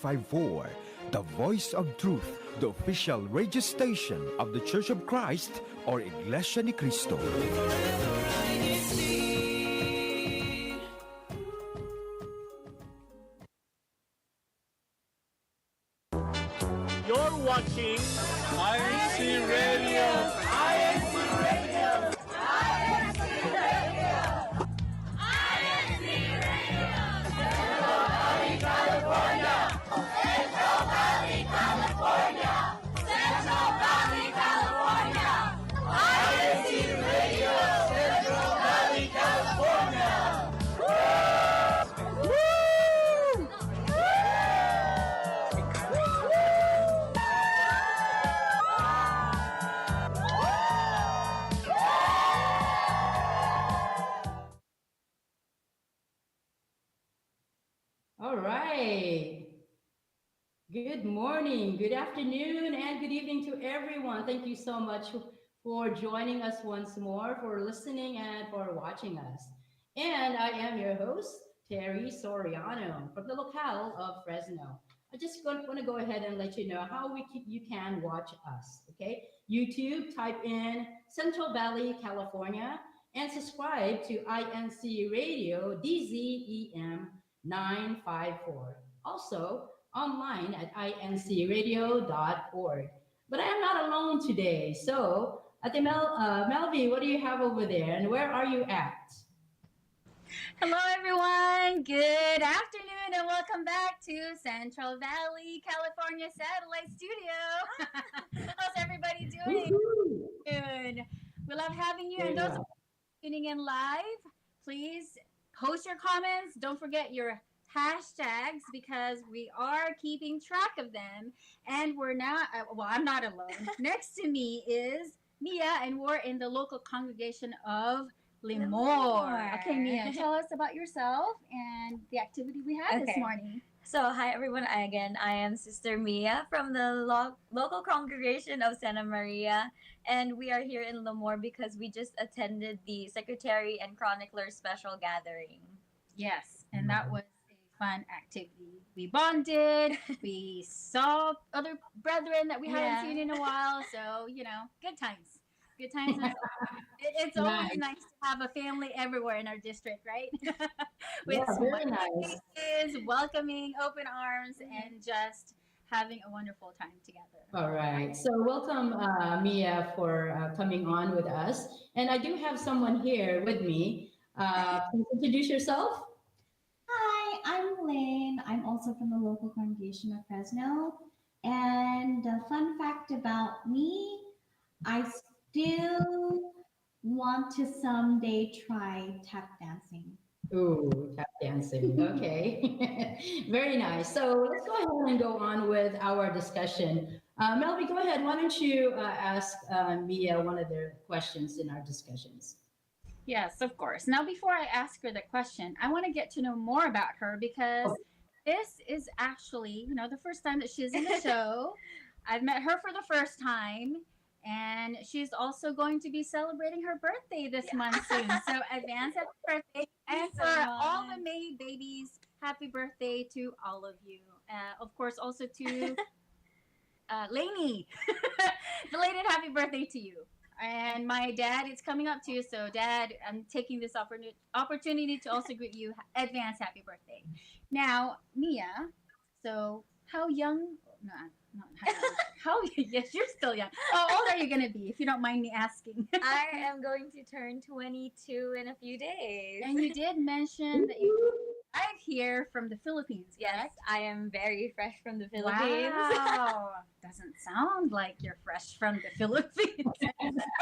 954, the voice of truth, the official radio station of the Church of Christ or Iglesia ni Cristo. You're watching INCRadio. INCRadio. California. Central Valley, California. Central Valley, California. INCRadio. Central Valley, California. All right. Good morning, good afternoon, and good evening to everyone. Thank you so much for joining us once more, for listening, and for watching us. And I am your host, Terry Soriano, from the locale of Fresno. I just want to go ahead and let you know how you can watch us. Okay, YouTube, type in Central Valley, California, and subscribe to INC Radio DZEM 954. Also, online at incradio.org. But I am not alone today. So, Ate Melvi, what do you have over there? And where are you at? Hello, everyone. Good afternoon, and welcome back to Central Valley, California Satellite Studio. How's everybody doing? Good. We love having you. And those tuning in live, please post your comments. Don't forget your hashtags because we are keeping track of them. And we're not, I'm not alone. Next to me is Mia, and we're in the local congregation of Lemoore. Okay, Mia, tell us about yourself and the activity we had this morning. So, hi everyone. I am Sister Mia from the local congregation of Santa Maria, and we are here in Lemoore because we just attended the Secretary and Chronicler special gathering. Yes, and that was a fun activity. We bonded, we saw other brethren that we hadn't seen in a while, so, good times. Good times. It's always nice to have a family everywhere in our district, right? With very nice. faces, welcoming, open arms, and just having a wonderful time together. All right. So welcome, Mia, for coming on with us. And I do have someone here with me. Please introduce yourself. Hi, I'm Lynn. I'm also from the local congregation of Fresno. And a fun fact about me, I still want to someday try tap dancing. Ooh, tap dancing. Okay. Very nice. So let's go ahead and go on with our discussion. Melby, go ahead. Why don't you ask Mia one of the questions in our discussions? Yes, of course. Now, before I ask her the question, I want to get to know more about her because this is actually, the first time that she's in the show. I've met her for the first time, and she's also going to be celebrating her birthday this month soon. So, advance happy birthday. And for all the May babies, happy birthday to all of you. Of course, also to Lainey. Belated happy birthday to you. And my dad, it's coming up too. So, Dad, I'm taking this opportunity to also greet you. Advance happy birthday. Now, Mia, so how young? No, not how young. Yes, you're still young. How old are you going to be, if you don't mind me asking? I am going to turn 22 in a few days. And you did mention that you arrived here from the Philippines, correct? Yes, I am very fresh from the Philippines. Wow. Doesn't sound like you're fresh from the Philippines.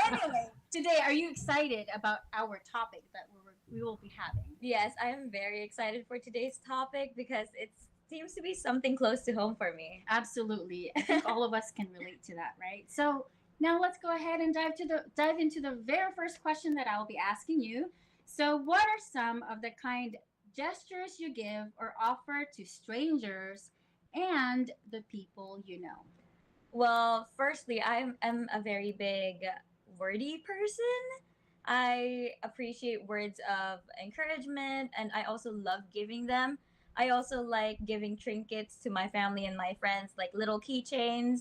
Anyway, today, are you excited about our topic that we will be having? Yes, I am very excited for today's topic because it seems to be something close to home for me. Absolutely. I think all of us can relate to that, right? So now let's go ahead and dive into the very first question that I'll be asking you. So what are some of the kind gestures you give or offer to strangers and the people you know? Well, firstly, I am a very big wordy person. I appreciate words of encouragement and I also love giving them. I also like giving trinkets to my family and my friends, like little keychains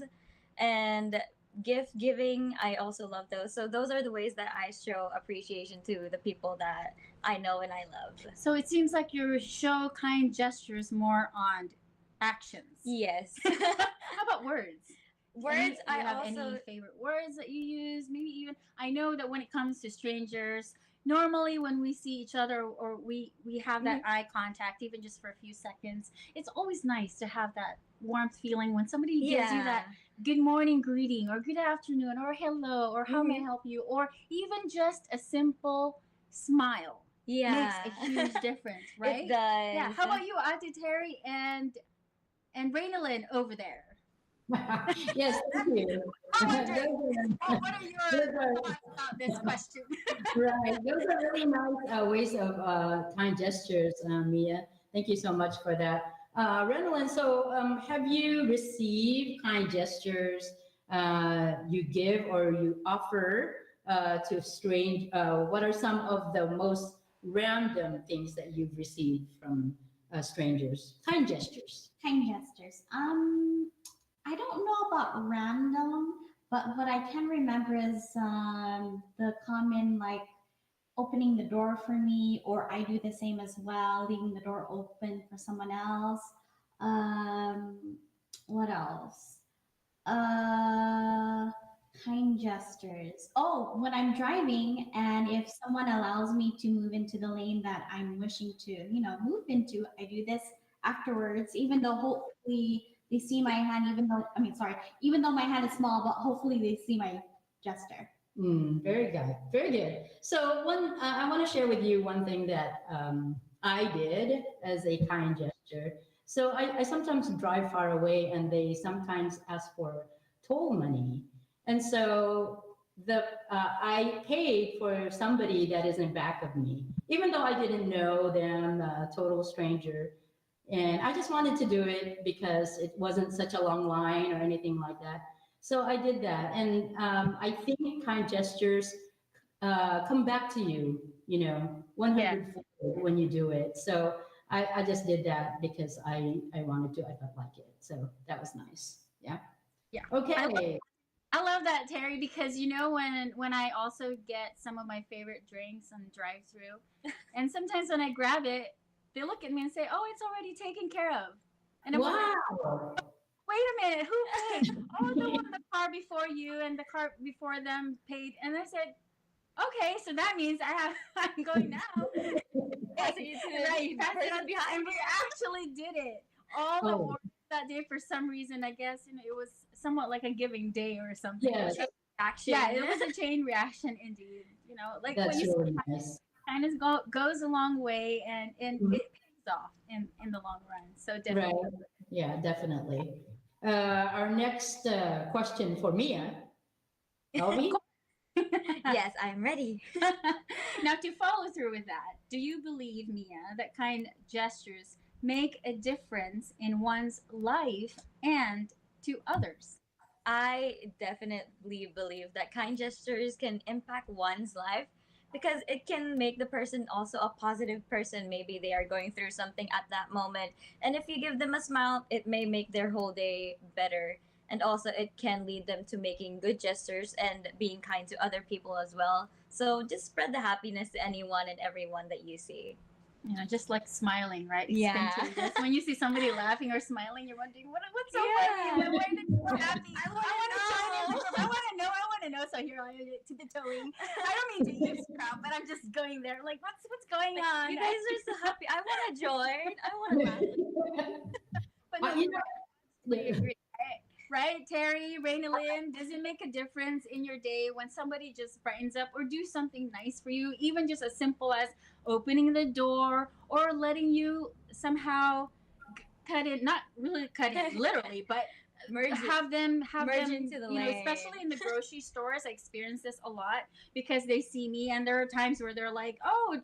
and gift giving. I also love those. So those are the ways that I show appreciation to the people that I know and I love. So it seems like you show kind gestures more on actions. Yes. How about words? Words, Do you I have also any favorite words that you use? Maybe even I know that when it comes to strangers, normally when we see each other or we have that eye contact, even just for a few seconds, it's always nice to have that warmth feeling when somebody gives you that good morning greeting or good afternoon or hello or how may I help you or even just a simple smile makes a huge difference, right? It does. Yeah. How about you, Ate Terry and Raynalyn over there? Yes, thank you. I'm wondering, Those what are those your are thoughts about this question? right. Those are really nice ways of kind gestures, Mia. Thank you so much for that. Renalyn, so have you received kind gestures you give or you offer to a strange? What are some of the most random things that you've received from strangers? Kind gestures. Kind gestures. I don't know about random, but what I can remember is the common like opening the door for me, or I do the same as well, leaving the door open for someone else. What else? Uh, kind gestures. Oh, when I'm driving and if someone allows me to move into the lane that I'm wishing to, move into, I do this afterwards, even though hopefully they see my hand, even though my hand is small, but hopefully they see my gesture. Very good. Very good. So I want to share with you one thing that I did as a kind gesture. So I sometimes drive far away, and they sometimes ask for toll money, and so I paid for somebody that is in back of me, even though I didn't know them, total stranger, and I just wanted to do it because it wasn't such a long line or anything like that. So I did that, and I think kind gestures come back to you, 100 when you do it. So I just did that because I wanted to. I felt like it. So that was nice. Yeah. Yeah. Okay. I love that, Terry, because when I also get some of my favorite drinks on drive-through, and sometimes when I grab it, they look at me and say, "Oh, it's already taken care of," and I'm like, Wow. wait a minute, who paid? Oh, the one, the car before you and the car before them paid. And I said, okay, so that means I'm going now. passing it to Right, the pass it person on, behind and we actually did it. All the Oh, orders that day, for some reason, I guess, it was somewhat like a giving day or something. yes. action. Yeah, it was a chain reaction indeed. Like what That's you really said, nice. kind of goes a long way, and Mhm. it pays off in the long run. So Right. definitely. Yeah, definitely. Our next question for Mia. Elvi? Yes, I'm ready. Now, to follow through with that, do you believe, Mia, that kind gestures make a difference in one's life and to others? I definitely believe that kind gestures can impact one's life because it can make the person also a positive person. Maybe they are going through something at that moment. And if you give them a smile, it may make their whole day better. And also, it can lead them to making good gestures and being kind to other people as well. So just spread the happiness to anyone and everyone that you see. Just like smiling, right? It's Yeah. contagious. When you see somebody laughing or smiling, you're wondering, what's so Yeah. funny? Why are they so happy? I I wanna want to join in the know. group. I want to know. So here I am tiptoeing. I don't mean to eavesdrop, but I'm just going there. Like, what's going on? You guys are so happy. I want to join. I want to laugh. But no, You know, absolutely agree. Right, Terry, Raynalyn, does it make a difference in your day when somebody just brightens up or do something nice for you, even just as simple as opening the door or letting you somehow cut it, not really cut it literally, but have them Merge into the lane. especially in the grocery stores. I experience this a lot because they see me, and there are times where they're like, "Oh,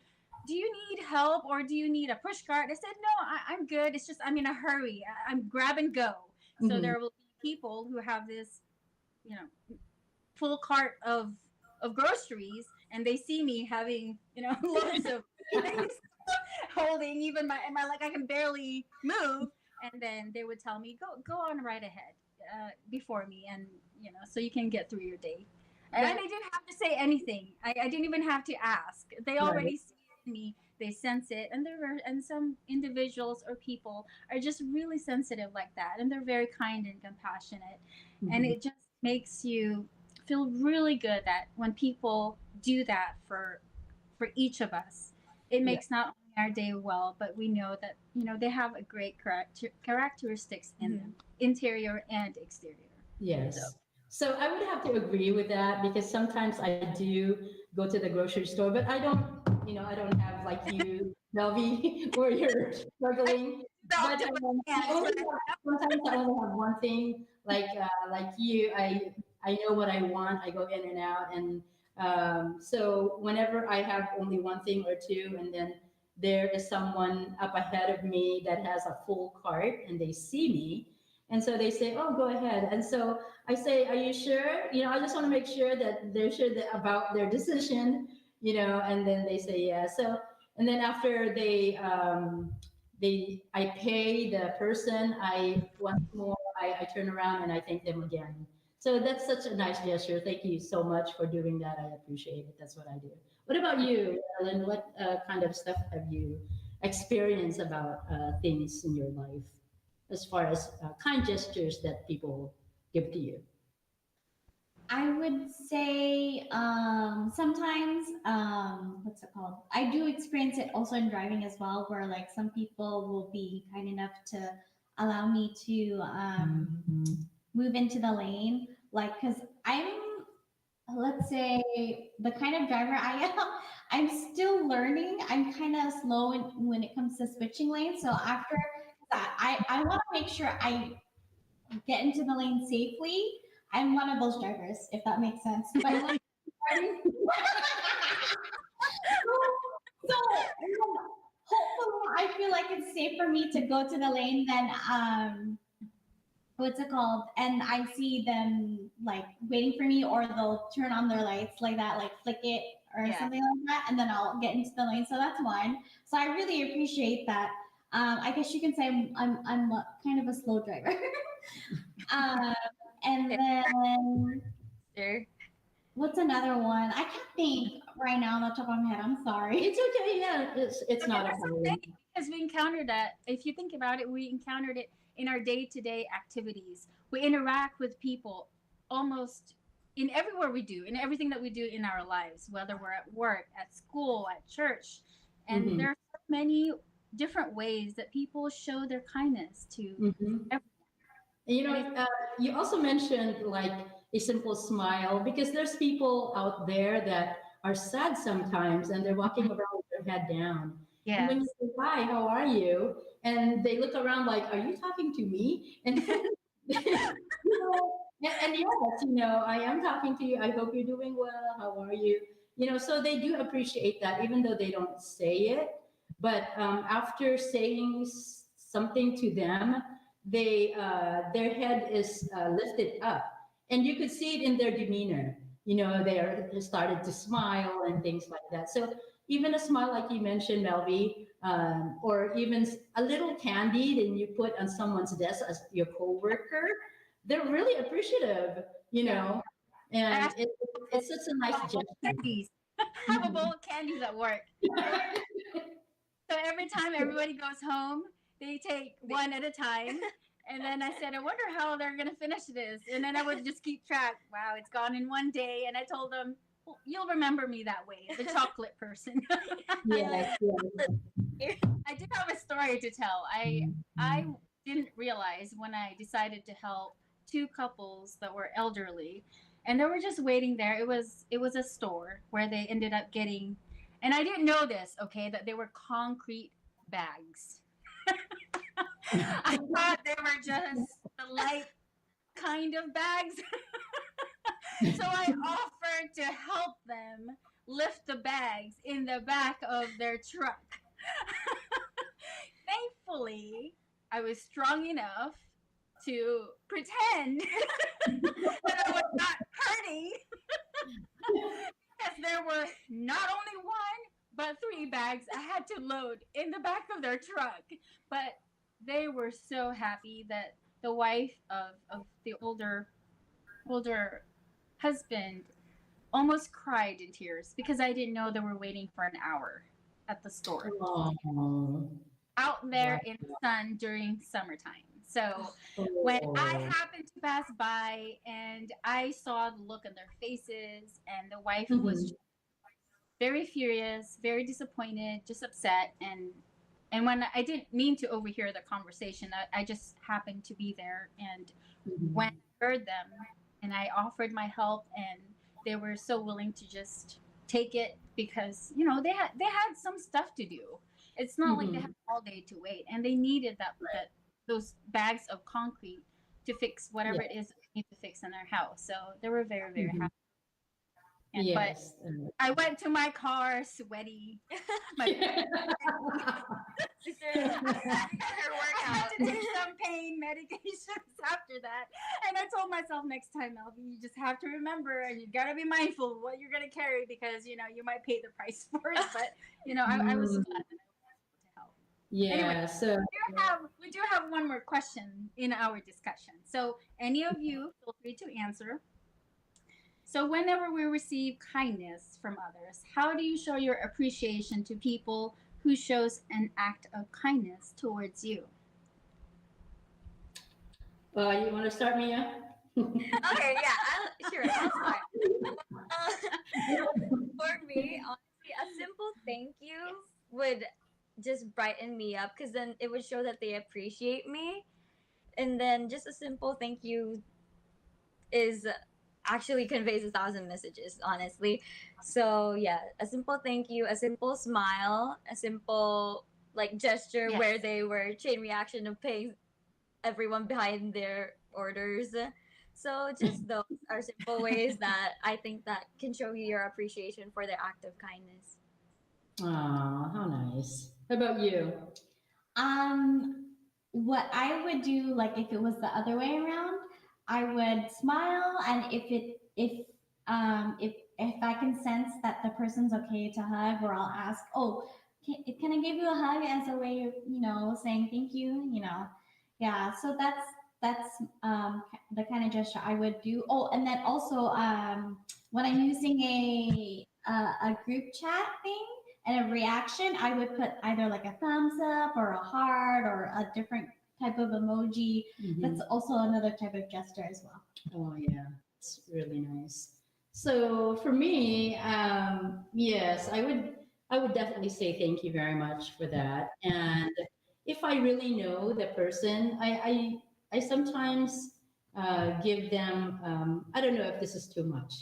do you need help or do you need a push cart?" I said, "No, I'm good. It's just I'm in a hurry. I'm grab and go." So Mhm. there will be people who have this, full cart of groceries, and they see me having, loads of things. holding even my like I can barely move, and then they would tell me go on right ahead before me, and so you can get through your day. And I didn't have to say anything. I didn't even have to ask. They Right. already see it in me. They sense it, and some individuals or people are just really sensitive like that, and they're very kind and compassionate, and Mhm. it just makes you feel really good that when people do that for each of us, it Yeah. makes not only our day well, but we know that they have a great characteristics in them, interior and exterior. Yes. So I would have to agree with that because sometimes I do go to the grocery store, but I don't have like you, Melvi, where you're struggling. But sometimes I only have one thing. Like you, I know what I want. I go in and out, and so whenever I have only one thing or two, and then there is someone up ahead of me that has a full cart, and they see me, and so they say, "Oh, go ahead." And so I say, "Are you sure?" I just want to make sure that they're sure about their decision. And then they say, "Yeah." So, and then after I pay the person. I once more, I turn around and I thank them again. So that's such a nice gesture. Thank you so much for doing that. I appreciate it. That's what I do. What about you, Ellen? What kind of stuff have you experienced about things in your life as far as kind gestures that people give to you? I would say sometimes what's it called? I do experience it also in driving as well, where like some people will be kind enough to allow me to move into the lane, like because I'm, let's say, the kind of driver I am. I'm still learning. I'm kind of slow when it comes to switching lanes. So after that, I want to make sure I get into the lane safely. I'm one of those drivers, if that makes sense. But like, driving- so hopefully, I feel like it's safe for me to go to the lane than what's it called? And I see them like waiting for me, or they'll turn on their lights like that, like flick it or something like that, and then I'll get into the lane. So that's one. So I really appreciate that. I guess you can say I'm kind of a slow driver. um, and then Sure. what's another one? I can't think right now on the top of my head. I'm sorry. It's okay. Yeah, it's Okay, not a that's problem. okay because we encountered that. If you think about it, we encountered it in our day-to-day activities. We interact with people almost in everywhere we do, in everything that we do in our lives, whether we're at work, at school, at church. And Mm-hmm. there are so many different ways that people show their kindness to Mm-hmm. everyone. You And know, it's you also mentioned like a simple smile because there's people out there that are sad sometimes and they're walking around with their head down. And when you yes. say, "Hi, how are you?" and they look around like, "Are you talking to me?" And then, and yes, I am talking to you. I hope you're doing well. How are you? So they do appreciate that, even though they don't say it. But after saying something to them, their head is lifted up, and you could see it in their demeanor. They started to smile and things like that. So even a smile, like you mentioned, Melvi, or even a little candy that you put on someone's desk as your coworker, they're really appreciative. You Yeah. know, I and actually it's such a nice have a bowl of gesture. candies. I have a bowl of candies at work. So every time everybody goes home, they take one at a time. And then I said, I wonder how they're going to finish this. And then I would just keep track. Wow, it's gone in one day. And I told them, well, you'll remember me that way, the chocolate person. Yes, yes. I do have a story to tell. I didn't realize when I decided to help two couples that were elderly, and they were just waiting there. It was a store where they ended up getting, and I didn't know this, okay, that they were concrete bags. I thought they were just the light kind of bags. So I offered to help them lift the bags in the back of their truck. Thankfully, I was strong enough to pretend that I was not hurting because there were not only one, but 3 bags I had to load in the back of their truck. But they were so happy that the wife of the older husband almost cried in tears because I didn't know they were waiting for an hour at the store Oh, out there in the sun during summertime. So when I happened to pass by and I saw the look on their faces, and the wife was Mhm. very furious, very disappointed, just upset, and when I didn't mean to overhear the conversation, I just happened to be there, and when Mhm. I heard them and I offered my help, and they were so willing to just take it because they had some stuff to do. It's not like they had Mhm. all day to wait, and they needed that those bags of concrete to fix whatever Yeah. it is that they need to fix in their house. So they were very, very Mhm. happy. But Yes. I went to my car sweaty. My Sister having her I had workout. to take some pain medications after that. And I told myself, next time, Melvin, you just have to remember, and you got to be mindful of what you're going to carry, because, you might pay the price for it. But, I was Mm, glad that I was able to help. Anyway, yeah. So, we do have one more question in our discussion. So any of you, feel free to answer. So whenever we receive kindness from others, how do you show your appreciation to people who shows an act of kindness towards you? you want to start, Mia? Okay, yeah, I'll start. For me, honestly, a simple thank you would just brighten me up, because then it would show that they appreciate me. And then just a simple thank you is actually conveys 1,000 messages, honestly. So yeah, a simple thank you, a simple smile, a simple like gesture Yes. where they were chain reaction of paying everyone behind their orders. So just those are simple ways that I think that can show you your appreciation for their act of kindness. Aw, how nice. How about you? Um, what I would do, like if it was the other way around, I would smile, and if I can sense that the person's okay to hug, or I'll ask, oh, can I give you a hug as a way of saying thank you, yeah. So that's the kind of gesture I would do. Oh, and then also when I'm using a group chat thing and a reaction, I would put either like a thumbs up or a heart or a different type of emoji. That's Mhm. also another type of gesture as well. Oh, yeah. It's really nice. So for me, yes, I would definitely say thank you very much for that. And if I really know the person, I sometimes give them, I don't know if this is too much.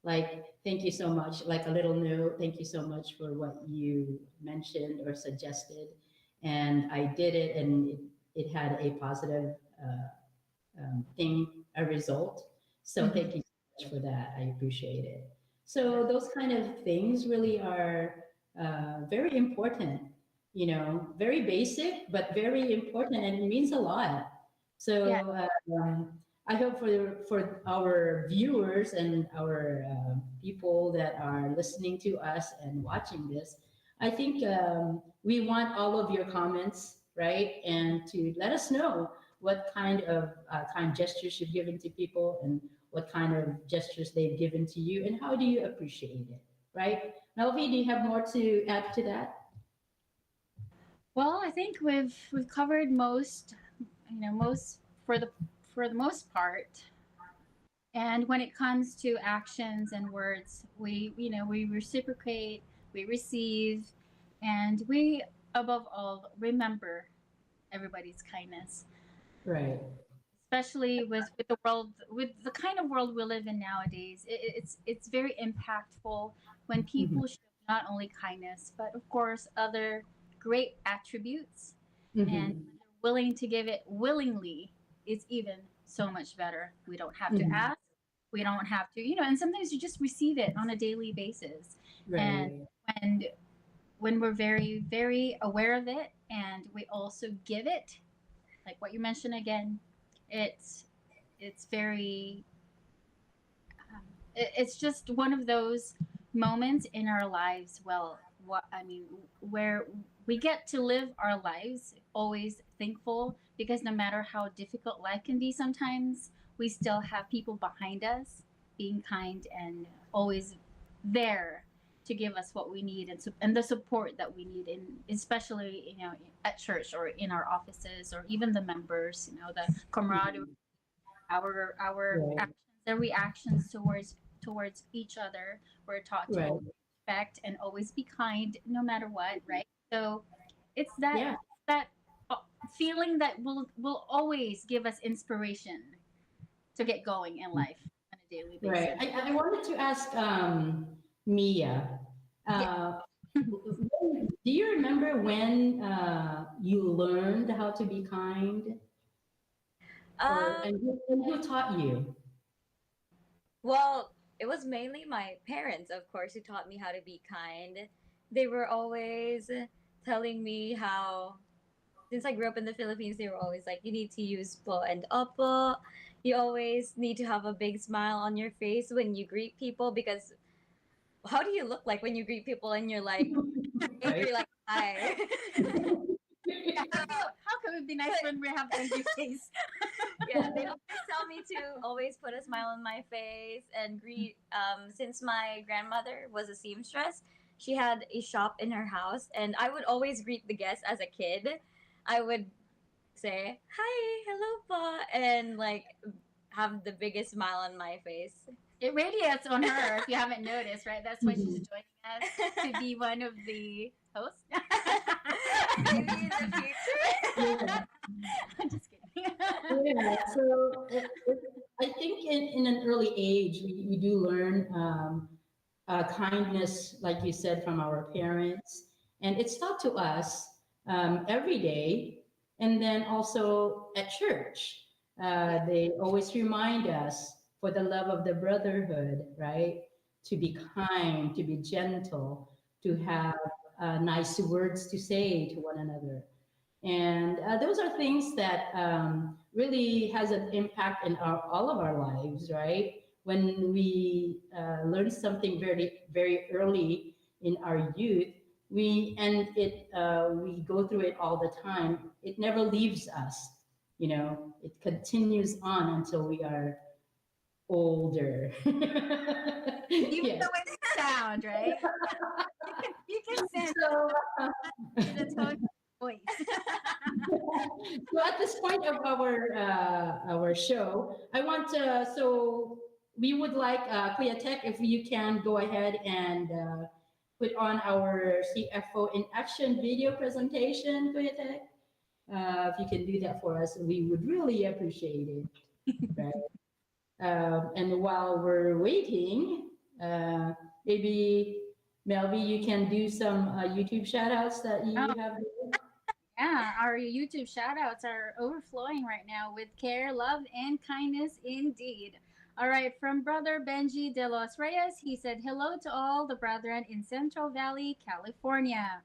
Like, thank you so much, like a little note, thank you so much for what you mentioned or suggested. And I did it, and it had a positive thing, a result. So thank you so much for that. I appreciate it. So those kind of things really are very important, very basic, but very important, and it means a lot. Yeah. So I hope for our viewers and our people that are listening to us and watching this, I think we want all of your comments, right? And to let us know what kind of kind gestures you've given to people, and what kind of gestures they've given to you, and how do you appreciate it, right? Melvi, do you have more to add to that? Well, I think we've covered most, most for the most part. And when it comes to actions and words, we reciprocate, we receive, and we, above all, remember everybody's kindness, Right. especially with the world, with the kind of world we live in nowadays. It's very impactful when Mm-hmm. people show not only kindness, but of course other great attributes, and when Mm-hmm. they're willing to give it willingly, it's even so much better. We don't have to Mm-hmm. ask, we don't have to, and sometimes you just receive it on a daily basis. And Right. when when we're very, very aware of it, and we also give it, like what you mentioned again, it's it's very it's just one of those moments in our lives. Well, what I mean, where we get to live our lives always thankful, because no matter how difficult life can be sometimes, we still have people behind us being kind and always there to give us what we need, and the support that we need, in especially at church or in our offices, or even the members, the camaraderie, our Right. actions and reactions towards each other. We're taught to Right. always respect and always be kind no matter what, right? So it's that Yeah. that uh, feeling that will always give us inspiration to get going in life on a daily Right. basis. I wanted to ask Mia, Yeah. do you remember when you learned how to be kind, or Um, and who taught you? well, it was mainly my parents, of course, who taught me how to be kind. They were always telling me how, since I grew up in the Philippines, they were always like, you need to use po and opo. You always need to have a big smile on your face when you greet people, because how do you look like when you greet people and you're like Right. angry, like, hi? Yeah, how can it be nice when we have angry face? Yeah, they always tell me to always put a smile on my face and greet. Since my grandmother was a seamstress, she had a shop in her house, and I would always greet the guests as a kid. I would say hi, hello, pa, and like have the biggest smile on my face. It radiates on her, if you haven't noticed, right? That's why she's Mhm. joining us to be one of the hosts. Maybe in the future. Yeah. I'm just kidding. Yeah. So I think in an early age, we do learn kindness, like you said, from our parents. And it's taught to us every day. And then also at church, Yeah. they always remind us for the love of the brotherhood, right? To be kind, to be gentle, to have nice words to say to one another. And those are things that really has an impact in all of our lives, right? When we learn something very early in our youth, we go through it all the time. It never leaves us, it continues on until we are older. Even Yes. the way they sound, right? You can sense So, in the tone of voice. so at this point of our show, I want to. So we would like Kuya Tech, if you can go ahead and put on our CFO in action video presentation, Kuya Tech. If you can do that for us, we would really appreciate it. Right. And while we're waiting, maybe Melvi, you can do some YouTube shout outs that Oh, you have. yeah, our YouTube shout outs are overflowing right now with care, love, and kindness indeed. All right, from Brother Benji de los Reyes, he said, hello to all the brethren in Central Valley, California.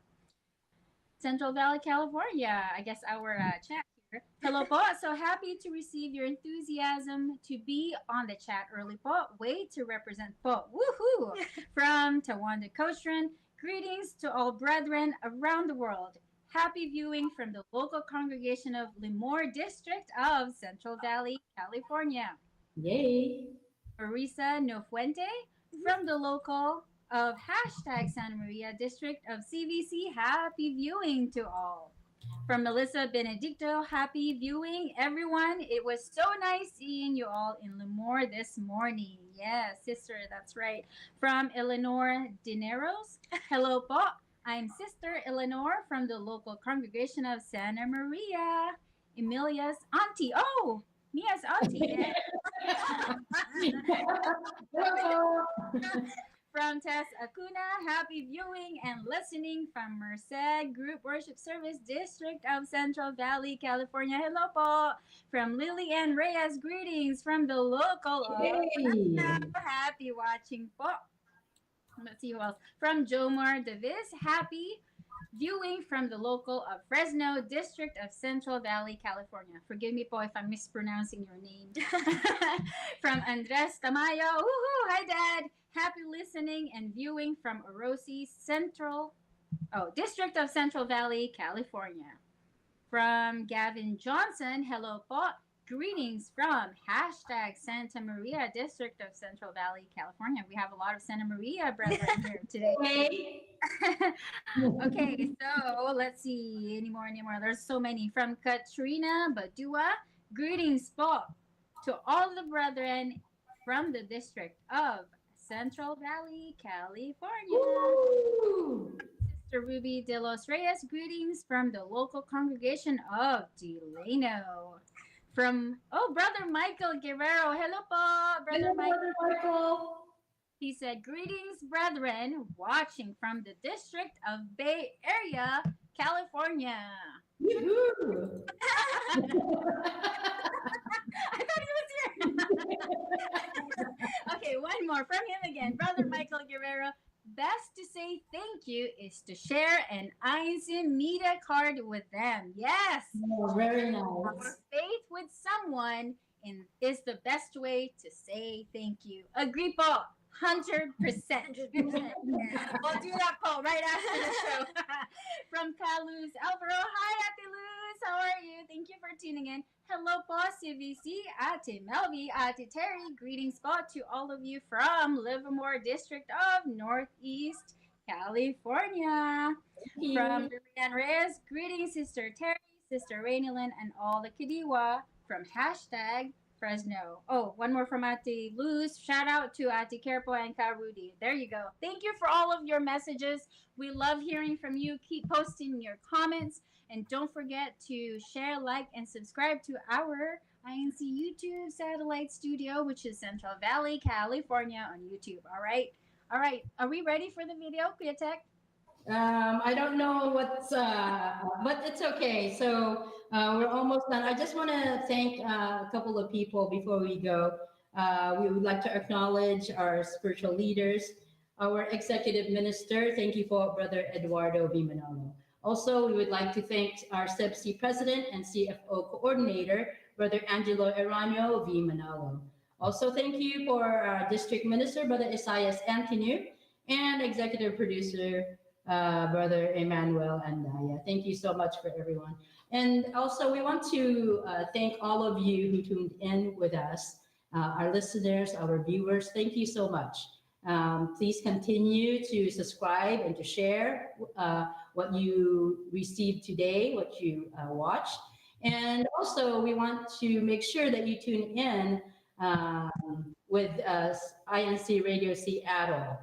Central Valley, California. I guess our chat here. Hello po. So happy to receive your enthusiasm to be on the chat early po. Way to represent po. Woohoo! From Tawanda Coachran. Greetings to all brethren around the world. Happy viewing from the local congregation of Lemoore District of Central Valley, California. Yay! Marisa Nofuente from the local of hashtag Santa Maria District of CVC. Happy viewing to all. From Melissa Benedicto, happy viewing, everyone. It was so nice seeing you all in Lemoore this morning. Yes, sister, that's right. From Eleanor Dineros, hello po. I'm Sister Eleanor from the local congregation of Santa Maria. Emilia's auntie. Oh, Mia's auntie. Hello. From Tess Acuna, happy viewing and listening from Merced Group Worship Service District of Central Valley, California. Hello po. From Lillian Reyes, greetings from the local of Yay! happy watching po. Let's see who else. From Jomar Davis, happy viewing from the local of Fresno District of Central Valley, California. Forgive me po if I'm mispronouncing your name. From Andres Tamayo, woohoo, hi dad. Happy listening and viewing from Orosi Central District of Central Valley, California. From Gavin Johnson, hello po. Greetings from hashtag Santa Maria, District of Central Valley, California. We have a lot of Santa Maria brethren here today. Okay. Okay, so let's see. Any more? There's so many. From Katrina Badua, greetings po to all the brethren from the District of Central Valley, California. Woo! Sister Ruby de los Reyes, greetings from the local congregation of Delano. From, Brother Michael Guerrero. Hello po, Brother Hello, Michael. Brother Michael. He said, greetings, brethren, watching from the District of Bay Area, California. Woohoo! I thought he was here. Okay, one more from him again. Brother Michael Guerrero. Best to say thank you is to share an INCRadio card with them. Yes. Oh, very Our nice. faith with someone is the best way to say thank you. Agree po. 100%. 100%. We'll do that poll right after the show. From Caluz Alvaro. Hi, Ate Luz. How are you? Thank you for tuning in. Hello po, CVC, Ate Melvi, Ate Terry. Greetings po to all of you from Livermore District of Northeast California. From Lilian Reyes. Greetings, Sister Terry, Sister Rainilyn, and all the Kadiwa from hashtag Fresno. One more from Ate Luz. Shout out to Ate Kerpo and Ka Rudy. There you go. Thank you for all of your messages. We love hearing from you. Keep posting your comments. And don't forget to share, like, and subscribe to our INC YouTube satellite studio, which is Central Valley, California on YouTube. All right. Are we ready for the video, Kuya Tech? I don't know what's, but it's okay. So we're almost done. I just want to thank a couple of people before we go. We would like to acknowledge our spiritual leaders, our executive minister. Thank you for Brother Eduardo V. Manolo. Also, we would like to thank our SEBC president and CFO coordinator, Brother Angelo Erano V. Manolo. Also, thank you for our district minister, Brother Isaias Antinu, and executive producer, Brother Emmanuel Andaya. Thank you so much for everyone. And also, we want to thank all of you who tuned in with us, our listeners, our viewers. Thank you so much. Please continue to subscribe and to share what you received today, what you watched. And also, we want to make sure that you tune in with INCRadio Seattle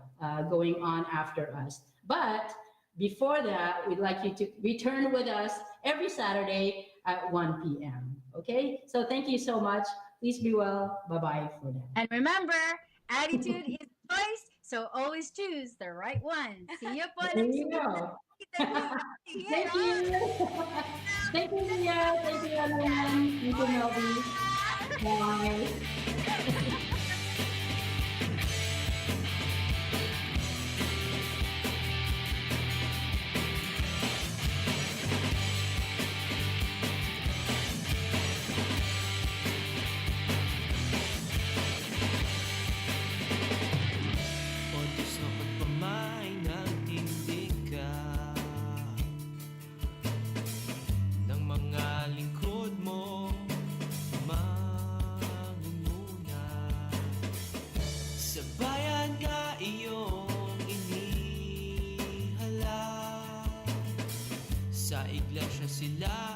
going on after us. But before that, we'd like you to return with us every Saturday at 1 p.m. Okay? So thank you so much. Please be well. Bye-bye for now. And remember, attitude is a choice, so always choose the right one. See you po There next you week. go. Yeah. Thank you. Thank you, Leah. Thank you, everyone. Thank you, Melby. Bye. O Diyos na pagpamay, nagtindig ka ng mga lingkod mo, mangunguna sa bayan na iyong inihala. Sa iglesia sila